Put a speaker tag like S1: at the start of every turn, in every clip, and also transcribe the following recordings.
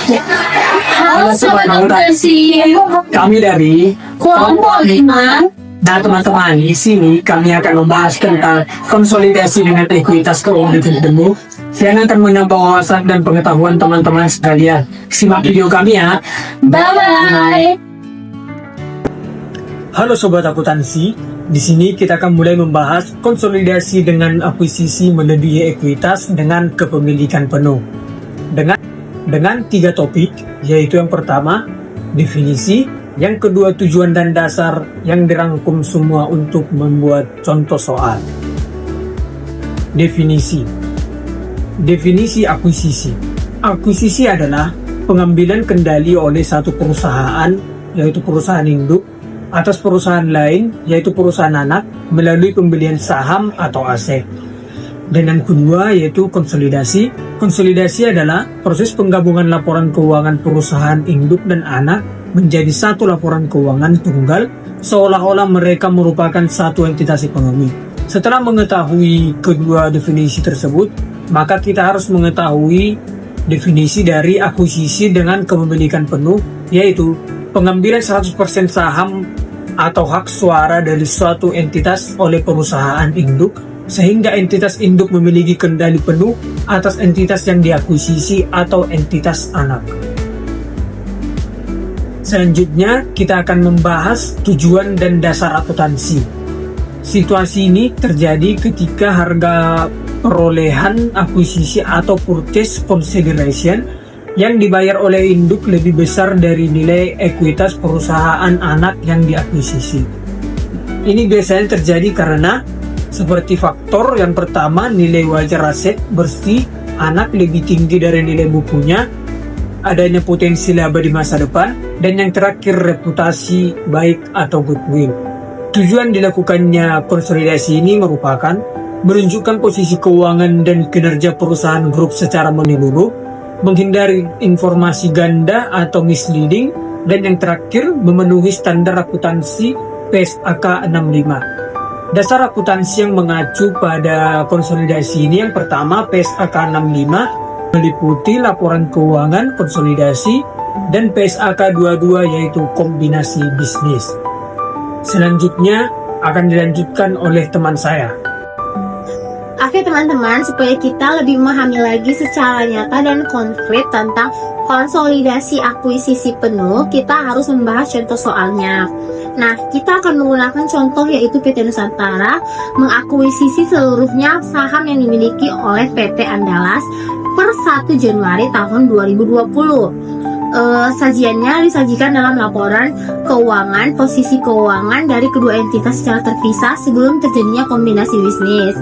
S1: Halo Sobat Akuntansi, kami dari
S2: Kelompok 5.
S1: Nah teman-teman, di sini kami akan membahas tentang konsolidasi dengan ekuitas keuangan temu yang akan menambah wawasan dan pengetahuan teman-teman sekalian. Simak video kami ya.
S2: Bye-bye.
S1: Halo Sobat Akuntansi, di sini kita akan mulai membahas konsolidasi dengan akuisisi melebihi ekuitas dengan kepemilikan penuh. Dengan 3 topik, yaitu yang pertama, definisi, yang kedua tujuan dan dasar yang dirangkum semua untuk membuat contoh soal. Definisi akuisisi. Akuisisi adalah pengambilan kendali oleh satu perusahaan, yaitu perusahaan induk, atas perusahaan lain, yaitu perusahaan anak, melalui pembelian saham atau aset. Dan yang kedua yaitu konsolidasi. Konsolidasi adalah proses penggabungan laporan keuangan perusahaan induk dan anak menjadi satu laporan keuangan tunggal, seolah-olah mereka merupakan satu entitas ekonomi. Setelah mengetahui kedua definisi tersebut, maka kita harus mengetahui definisi dari akuisisi dengan kepemilikan penuh, yaitu pengambilan 100% saham atau hak suara dari suatu entitas oleh perusahaan induk, sehingga entitas induk memiliki kendali penuh atas entitas yang diakuisisi atau entitas anak. Selanjutnya, kita akan membahas tujuan dan dasar akuntansi. Situasi ini terjadi ketika harga perolehan akuisisi atau purchase consideration yang dibayar oleh induk lebih besar dari nilai ekuitas perusahaan anak yang diakuisisi. Ini biasanya terjadi karena seperti faktor yang pertama, nilai wajar aset bersih anak lebih tinggi dari nilai bukunya, adanya potensi laba di masa depan, dan yang terakhir reputasi baik atau goodwill. Tujuan dilakukannya konsolidasi ini merupakan menunjukkan posisi keuangan dan kinerja perusahaan grup secara menyeluruh, menghindari informasi ganda atau misleading, dan yang terakhir memenuhi standar akuntansi PSAK 65. Dasar akuntansi yang mengacu pada konsolidasi ini yang pertama PSAK 65 meliputi laporan keuangan konsolidasi dan PSAK 22 yaitu kombinasi bisnis. Selanjutnya akan dilanjutkan oleh teman saya.
S2: Oke teman-teman, supaya kita lebih memahami lagi secara nyata dan konkret tentang konsolidasi akuisisi penuh, kita harus membahas contoh soalnya. Nah, kita akan menggunakan contoh yaitu PT Nusantara mengakuisisi seluruhnya saham yang dimiliki oleh PT Andalas per 1 Januari tahun 2020. Sajiannya disajikan dalam laporan keuangan, posisi keuangan dari kedua entitas secara terpisah sebelum terjadinya kombinasi bisnis.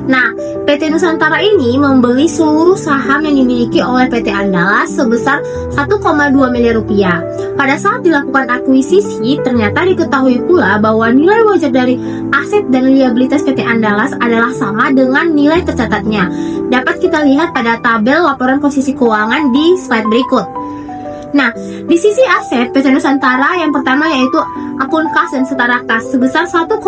S2: Nah, PT Nusantara ini membeli seluruh saham yang dimiliki oleh PT Andalas sebesar 1,2 miliar rupiah. Pada saat dilakukan akuisisi, ternyata diketahui pula bahwa nilai wajar dari aset dan liabilitas PT Andalas adalah sama dengan nilai tercatatnya. Dapat kita lihat pada tabel laporan posisi keuangan di slide berikut. Nah, di sisi aset PT Nusantara yang pertama yaitu akun kas dan setara kas sebesar 1,6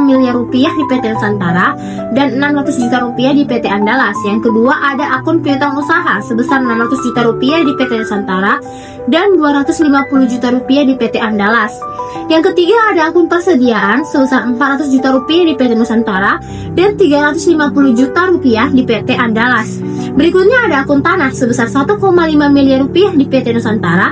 S2: miliar rupiah di PT Nusantara dan 600 juta rupiah di PT Andalas. Yang kedua ada akun piutang usaha sebesar 600 juta rupiah di PT Nusantara dan 250 juta rupiah di PT Andalas. Yang ketiga ada akun persediaan sebesar 400 juta rupiah di PT Nusantara dan 350 juta rupiah di PT Andalas. Berikutnya ada akun tanah sebesar 1,5 miliar rupiah di PT Nusantara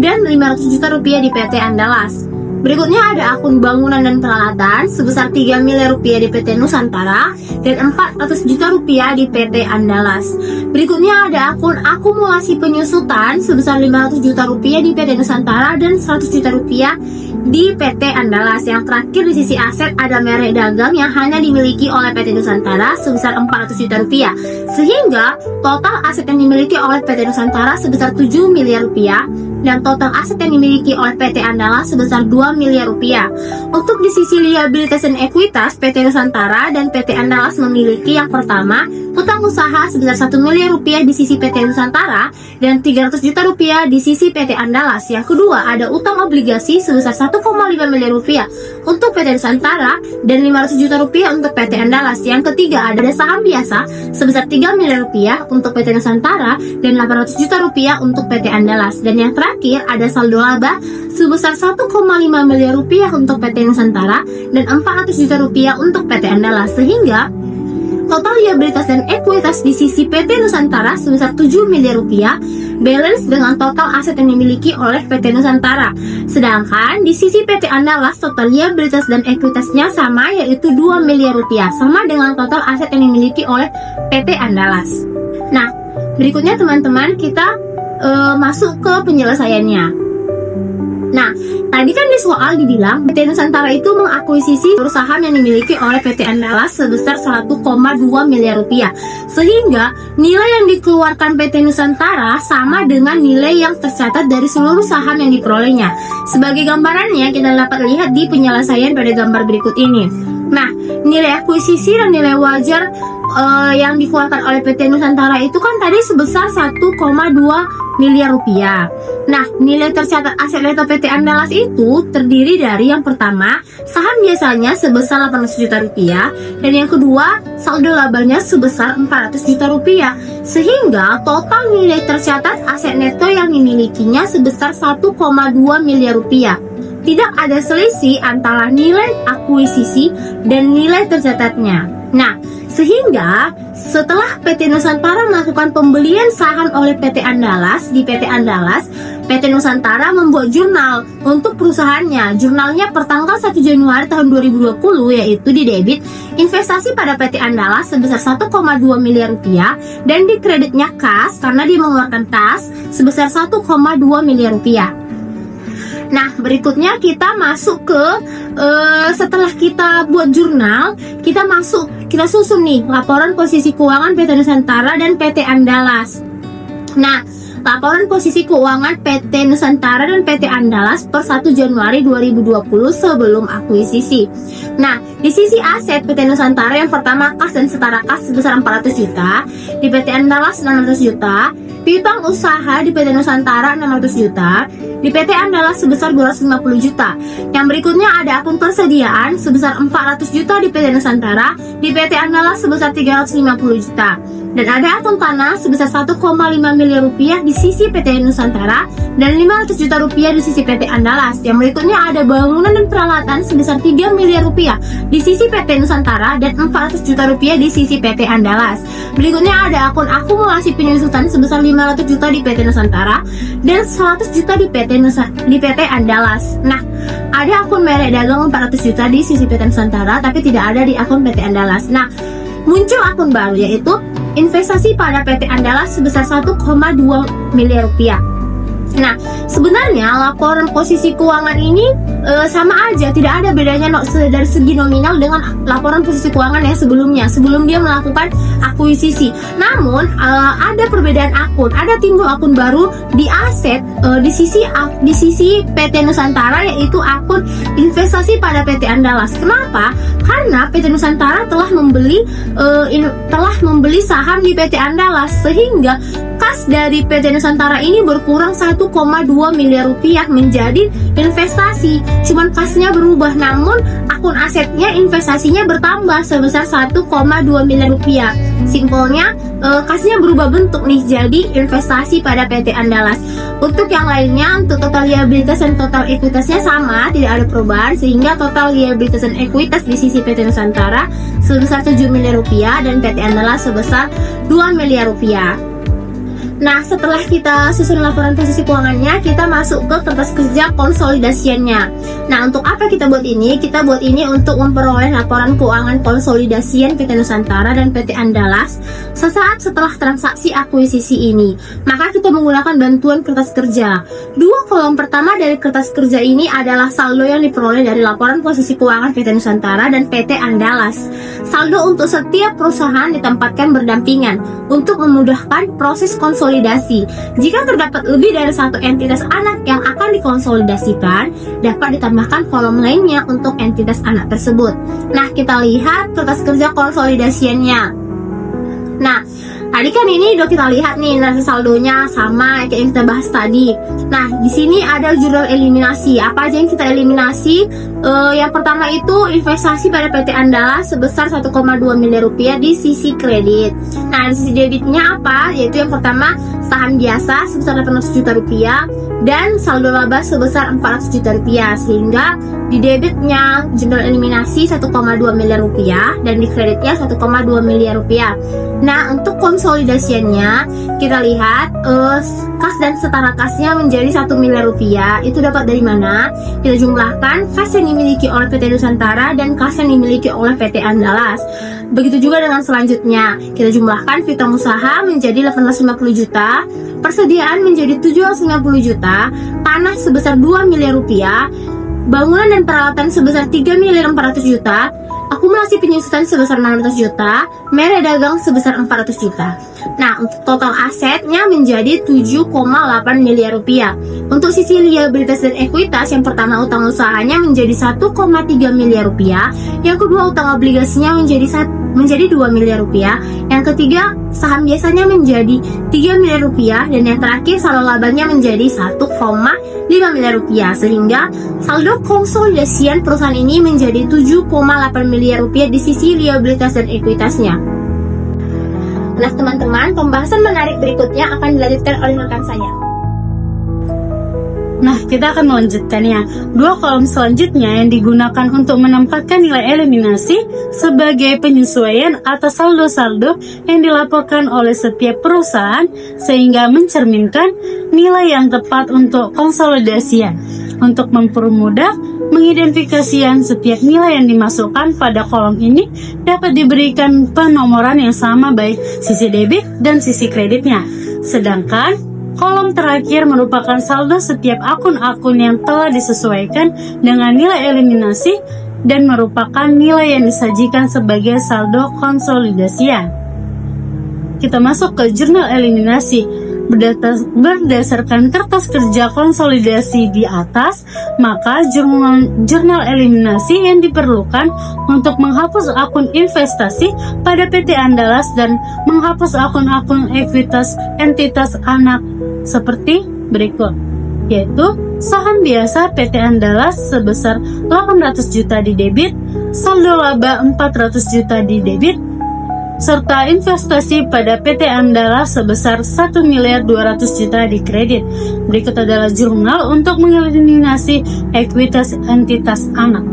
S2: dan 500 juta rupiah di PT Andalas. Berikutnya ada akun bangunan dan peralatan sebesar 3 miliar rupiah di PT Nusantara dan 400 juta rupiah di PT Andalas. Berikutnya ada akun akumulasi penyusutan sebesar 500 juta rupiah di PT Nusantara dan 100 juta rupiah di PT Andalas. Yang terakhir di sisi aset ada merek dagang yang hanya dimiliki oleh PT Nusantara sebesar 400 juta rupiah. Sehingga total aset yang dimiliki oleh PT Nusantara sebesar 7 miliar rupiah dan total aset yang dimiliki oleh PT Andalas sebesar 2 miliar rupiah. Untuk di sisi liabilitas dan ekuitas, PT Nusantara dan PT Andalas memiliki yang pertama, utang usaha sebesar 1 miliar rupiah di sisi PT Nusantara dan 300 juta rupiah di sisi PT Andalas. Yang kedua, ada utang obligasi sebesar 1,5 miliar rupiah untuk PT Nusantara dan 500 juta rupiah untuk PT Andalas. Yang ketiga, ada saham biasa sebesar 3 miliar rupiah untuk PT Nusantara dan 800 juta rupiah untuk PT Andalas. Dan yang terakhir, ada saldo laba sebesar 1,5 miliar rupiah untuk PT Nusantara dan 400 juta rupiah untuk PT Andalas. Sehingga total liabilitas dan ekuitas di sisi PT Nusantara sebesar 7 miliar rupiah, balance dengan total aset yang dimiliki oleh PT Nusantara. Sedangkan di sisi PT Andalas total liabilitas dan ekuitasnya sama, yaitu 2 miliar rupiah, sama dengan total aset yang dimiliki oleh PT Andalas. Nah, berikutnya teman-teman kita masuk ke penyelesaiannya. Nah, tadi kan di soal dibilang PT Nusantara itu mengakuisisi perusahaan yang dimiliki oleh PT Andalas sebesar 1,2 miliar rupiah. Sehingga nilai yang dikeluarkan PT Nusantara sama dengan nilai yang tercatat dari seluruh saham yang diperolehnya. Sebagai gambarannya kita dapat lihat di penyelesaian pada gambar berikut ini. Nah, nilai akuisisi dan nilai wajar yang dikeluarkan oleh PT Nusantara itu kan tadi sebesar 1,2 miliar rupiah. Nah, nilai tercatat aset neto PT Andalas itu terdiri dari yang pertama, saham biasanya sebesar 800 juta rupiah, dan yang kedua, saldo labanya sebesar 400 juta rupiah. Sehingga total nilai tercatat aset neto yang dimilikinya sebesar 1,2 miliar rupiah. Tidak ada selisih antara nilai akuisisi dan nilai tercatatnya. Nah, sehingga setelah PT Nusantara melakukan pembelian saham oleh PT Andalas di PT Andalas, PT Nusantara membuat jurnal untuk perusahaannya. Jurnalnya pertanggal 1 Januari tahun 2020, yaitu di debit investasi pada PT Andalas sebesar 1,2 miliar rupiah dan di kreditnya kas karena dia mengeluarkan kas sebesar 1,2 miliar rupiah. Nah, berikutnya kita masuk ke setelah kita buat jurnal, kita susun nih laporan posisi keuangan PT Nusantara dan PT Andalas. Nah, laporan posisi keuangan PT Nusantara dan PT Andalas per 1 Januari 2020 sebelum akuisisi. Nah, di sisi aset PT Nusantara yang pertama kas dan setara kas sebesar 400 juta, di PT Andalas 600 juta, piutang usaha di PT Nusantara 600 juta, di PT Andalas sebesar 250 juta. Yang berikutnya ada akun persediaan sebesar 400 juta di PT Nusantara, di PT Andalas sebesar 350 juta. Dan ada akun tanah sebesar 1,5 miliar rupiah di sisi PT Nusantara dan 500 juta rupiah di sisi PT Andalas. Yang berikutnya ada bangunan dan peralatan sebesar 3 miliar rupiah di sisi PT Nusantara dan 400 juta rupiah di sisi PT Andalas. Berikutnya ada akun akumulasi penyusutan sebesar 500 juta di PT Nusantara dan 100 juta di PT Andalas. Nah, ada akun merek dagang 400 juta di sisi PT Nusantara tapi tidak ada di akun PT Andalas. Nah, muncul akun baru yaitu investasi pada PT Andalas sebesar 1,2 miliar rupiah. Nah, sebenarnya laporan posisi keuangan ini sama aja, tidak ada bedanya dari segi nominal dengan laporan posisi keuangan yang sebelumnya, sebelum dia melakukan akuisisi. Namun ada perbedaan akun, ada timbul akun baru di aset di sisi PT Nusantara, yaitu akun investasi pada PT Andalas. Kenapa? Karena PT Nusantara telah membeli saham di PT Andalas, sehingga kas dari PT Nusantara ini berkurang 1,2 miliar rupiah menjadi investasi. Cuman kasnya berubah, namun akun asetnya investasinya bertambah sebesar 1,2 miliar rupiah. Simpelnya kasnya berubah bentuk nih jadi investasi pada PT Andalas. Untuk yang lainnya, untuk total liabilitas dan total ekuitasnya sama, tidak ada perubahan, sehingga total liabilitas dan ekuitas di sisi PT Nusantara sebesar 7 miliar rupiah dan PT Andalas sebesar 2 miliar rupiah. Nah, setelah kita susun laporan posisi keuangannya, kita masuk ke kertas kerja konsolidasiannya. Nah, untuk apa kita buat ini? Kita buat ini untuk memperoleh laporan keuangan konsolidasian PT Nusantara dan PT Andalas sesaat setelah transaksi akuisisi ini. Maka kita menggunakan bantuan kertas kerja. Dua kolom pertama dari kertas kerja ini adalah saldo yang diperoleh dari laporan posisi keuangan PT Nusantara dan PT Andalas. Saldo untuk setiap perusahaan ditempatkan berdampingan untuk memudahkan proses konsolidasi konsolidasi. Jika terdapat lebih dari satu entitas anak yang akan dikonsolidasikan, dapat ditambahkan kolom lainnya untuk entitas anak tersebut. Nah, kita lihat kertas kerja konsolidasiannya. Nah, tadi kan ini udah kita lihat nih neraca saldonya sama kayak yang kita bahas tadi. Nah, di sini ada jurnal eliminasi. Apa aja yang kita eliminasi? Yang pertama itu investasi pada PT Andalas sebesar 1,2 miliar rupiah di sisi kredit. Nah, di sisi debitnya apa? Yaitu yang pertama saham biasa sebesar 800 juta rupiah dan saldo laba sebesar 400 juta rupiah. Sehingga di debitnya jurnal eliminasi 1,2 miliar rupiah dan di kreditnya 1,2 miliar rupiah. Nah, untuk konsolidasiannya kita lihat kas dan setara kasnya menjadi 1 miliar rupiah. Itu dapat dari mana? Kita jumlahkan kas yang dimiliki oleh PT Nusantara dan kas yang dimiliki oleh PT Andalas. Begitu juga dengan selanjutnya, kita jumlahkan piutang usaha menjadi 850 juta, persediaan menjadi 750 juta, tanah sebesar 2 miliar rupiah, bangunan dan peralatan sebesar 3 miliar 400 juta, akumulasi penyusutan sebesar 600 juta, merek dagang sebesar 400 juta. Nah, untuk total asetnya menjadi 7,8 miliar rupiah. Untuk sisi liabilitas dan ekuitas, yang pertama utang usahanya menjadi 1,3 miliar rupiah, yang kedua utang obligasinya menjadi 2 miliar rupiah, yang ketiga saham biasanya menjadi 3 miliar rupiah, dan yang terakhir saldo labanya menjadi 1,5 miliar rupiah, sehingga saldo konsolidasian perusahaan ini menjadi 7,8 miliar rupiah di sisi liabilitas dan ekuitasnya. Nah, teman-teman, pembahasan menarik berikutnya akan dilanjutkan oleh rekan saya.
S3: Nah, kita akan melanjutkannya. Dua kolom selanjutnya yang digunakan untuk menempatkan nilai eliminasi sebagai penyesuaian atas saldo-saldo yang dilaporkan oleh setiap perusahaan sehingga mencerminkan nilai yang tepat untuk konsolidasian. Untuk mempermudah mengidentifikasian setiap nilai yang dimasukkan pada kolom ini dapat diberikan penomoran yang sama baik sisi debit dan sisi kreditnya. Sedangkan kolom terakhir merupakan saldo setiap akun-akun yang telah disesuaikan dengan nilai eliminasi dan merupakan nilai yang disajikan sebagai saldo konsolidasian. Kita masuk ke jurnal eliminasi. Berdasarkan kertas kerja konsolidasi di atas, maka jurnal eliminasi yang diperlukan untuk menghapus akun investasi pada PT Andalas dan menghapus akun-akun ekuitas entitas anak seperti berikut, yaitu saham biasa PT Andalas sebesar 800 juta di debit, saldo laba 400 juta di debit, serta investasi pada PT Andalas sebesar 1 miliar 200 juta di kredit. Berikut adalah jurnal untuk mengeliminasi ekuitas entitas anak.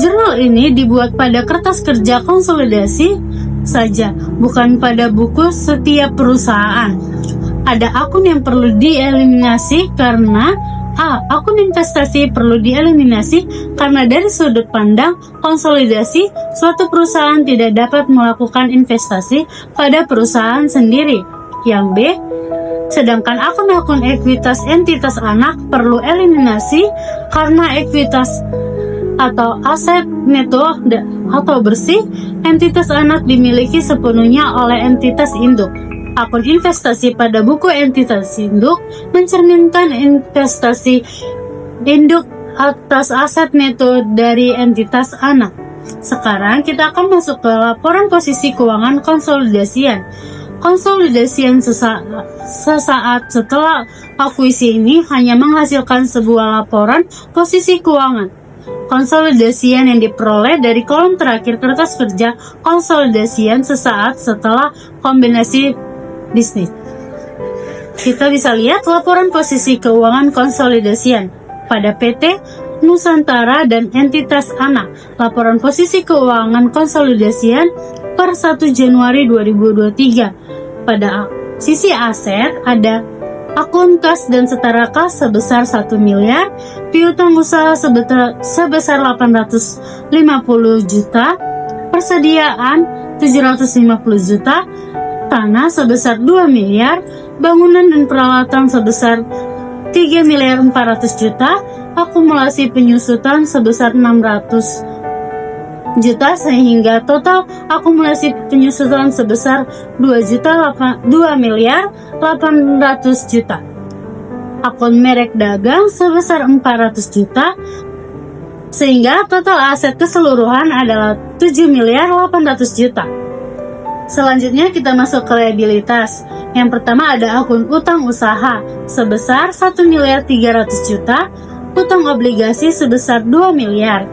S3: Jurnal ini dibuat pada kertas kerja konsolidasi saja, bukan pada buku setiap perusahaan. Ada akun yang perlu dieliminasi karena akun investasi perlu dieliminasi karena dari sudut pandang konsolidasi, suatu perusahaan tidak dapat melakukan investasi pada perusahaan sendiri. Yang B, sedangkan akun-akun ekuitas entitas anak perlu eliminasi karena ekuitas atau aset neto atau bersih entitas anak dimiliki sepenuhnya oleh entitas induk. Akun investasi pada buku entitas induk mencerminkan investasi induk atas aset neto dari entitas anak. Sekarang kita akan masuk ke laporan posisi keuangan konsolidasian. Konsolidasian sesaat setelah akuisisi ini hanya menghasilkan sebuah laporan posisi keuangan. Konsolidasian yang diperoleh dari kolom terakhir kertas kerja konsolidasian sesaat setelah kombinasi bisnis. Kita bisa lihat laporan posisi keuangan konsolidasian pada PT Nusantara dan entitas anak. Laporan posisi keuangan konsolidasian per 1 Januari 2023. Pada sisi aset ada akun kas dan setara kas sebesar 1 miliar, piutang usaha sebesar 850 juta, persediaan 750 juta, tanah sebesar 2 miliar, bangunan dan peralatan sebesar 3 miliar 400 juta, akumulasi penyusutan sebesar 600 juta sehingga total akumulasi penyusutan sebesar 2.800.000.000 juta. Akun merek dagang sebesar 400 juta sehingga total aset keseluruhan adalah 7.800.000.000 juta. Selanjutnya kita masuk ke liabilitas. Yang pertama ada akun utang usaha sebesar 1.300.000.000 juta, utang obligasi sebesar 2 miliar.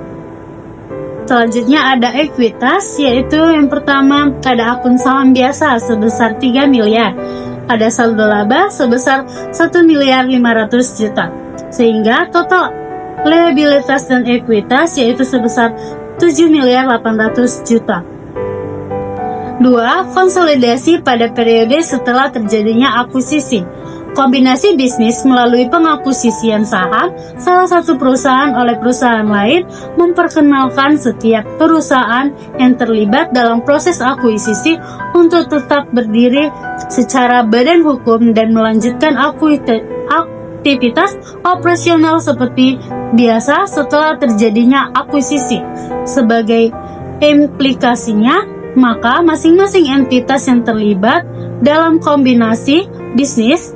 S3: Selanjutnya ada ekuitas, yaitu yang pertama ada akun saham biasa sebesar 3 miliar. Ada saldo laba sebesar 1.500.000.000 juta. Sehingga total liabilitas dan ekuitas yaitu sebesar 7.800.000.000 juta. 2. Konsolidasi pada periode setelah terjadinya akuisisi. Kombinasi bisnis melalui pengakuisisian saham salah satu perusahaan oleh perusahaan lain memperkenalkan setiap perusahaan yang terlibat dalam proses akuisisi untuk tetap berdiri secara badan hukum dan melanjutkan aktivitas operasional seperti biasa setelah terjadinya akuisisi. Sebagai implikasinya, maka masing-masing entitas yang terlibat dalam kombinasi bisnis,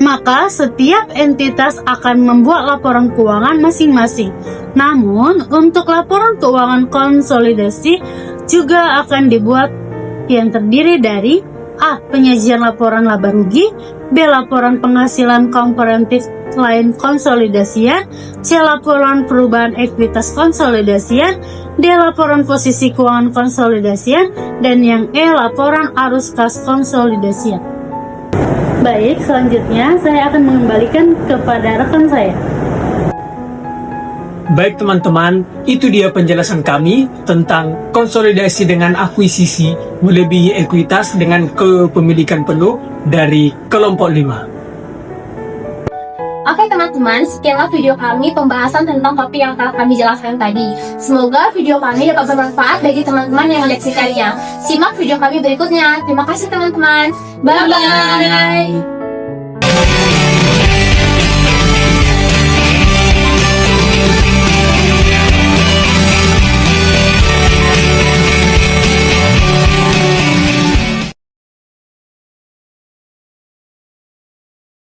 S3: maka setiap entitas akan membuat laporan keuangan masing-masing. Namun, untuk laporan keuangan konsolidasi juga akan dibuat yang terdiri dari A. Penyajian laporan laba rugi, B. Laporan penghasilan komparatif lain konsolidasian, C. Laporan perubahan ekuitas konsolidasian, D. Laporan posisi keuangan konsolidasian, dan yang E. Laporan arus kas konsolidasian. Baik, selanjutnya saya akan mengembalikan kepada rekan saya.
S1: Baik teman-teman, itu dia penjelasan kami tentang konsolidasi dengan akuisisi melebihi ekuitas dengan kepemilikan penuh dari kelompok 5.
S2: Oke teman-teman, sekianlah video kami pembahasan tentang topik yang telah kami jelaskan tadi. Semoga video kami dapat bermanfaat bagi teman-teman yang menyaksikannya. Simak video kami berikutnya. Terima kasih teman-teman. Bye-bye.